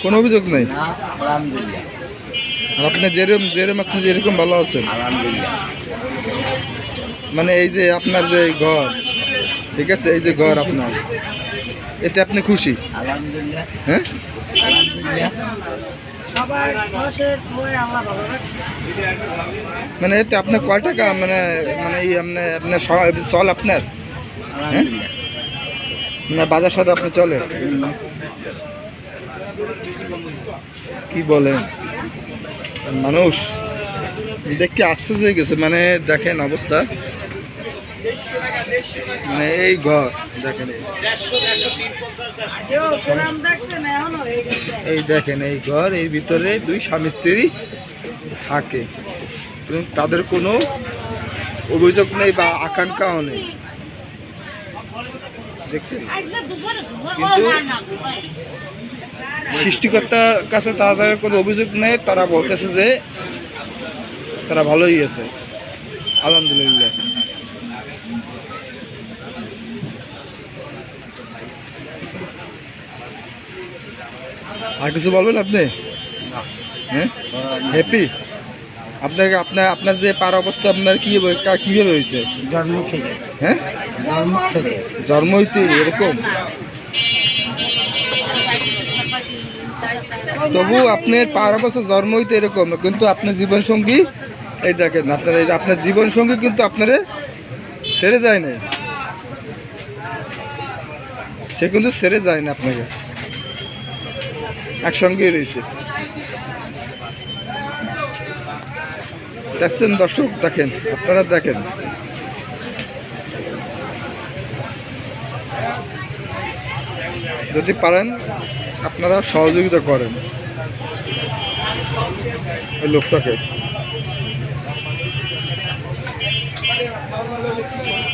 কোনো অভিযোগ নেই? না, আলহামদুলিল্লাহ। আর আপনি যেরকম আছেন যেরকম ভালো আছেন? আলহামদুলিল্লাহ। মানে এই যে আপনার যে ঘর, ঠিক আছে, এই যে ঘর আপনার, এতে আপনি খুশি? আলহামদুলিল্লাহ। হ্যাঁ, আলহামদুলিল্লাহ। সবার দোষের দোয়ে আল্লাহ ভালো রাখছে। মানে এতে আপনার কয় টাকা মানে মানে এই আপনার চল আপনার? হ্যাঁ, আলহামদুলিল্লাহ। না বাজার সাথে আপনি চলে? কি বলেন, মানুষ দেখতে আশ্চর্য হয়ে গেছে। মানে দেখেন অবস্থা, মানে এই ঘর দেখেন, আগেও সেরাম দেখছেন, এখনো হয়ে গেছে। এই দেখেন এই ঘর, এর ভিতরে দুই স্বামী স্ত্রী থাকে এবং তাদের কোনো অভিযোগ নেই বা আকাঙ্ক্ষাও নেই, দেখছেন? কিন্তু সৃষ্টিকর্তার কাছে তাদের কোনো অভিযোগ নেই, তারা বলতেছে যে তারা ভালোই আছে, আলহামদুলিল্লাহ। আর কিছু বলবেন আপনি? হ্যাঁ, হ্যাপি? আপনার যে পার অবস্থা আপনার কিভাবে হয়েছে? জন্ম থেকে। হ্যাঁ, জন্ম থেকে। জন্ম হইতে এরকম? তবু আপনার পার অবস্থা জন্ম হইতে এরকম, কিন্তু আপনার জীবন সঙ্গী এই দেখেন, আপনার জীবন সঙ্গী কিন্তু আপনারে ছেড়ে যায় না, সে কিন্তু ছেড়ে যায় না, আপনাকে একসঙ্গেই রয়েছে। দেখছেন দর্শক, দেখেন, আপনারা দেখেন, যদি পারেন আপনারা সহযোগিতা করেন ওই লোকটাকে।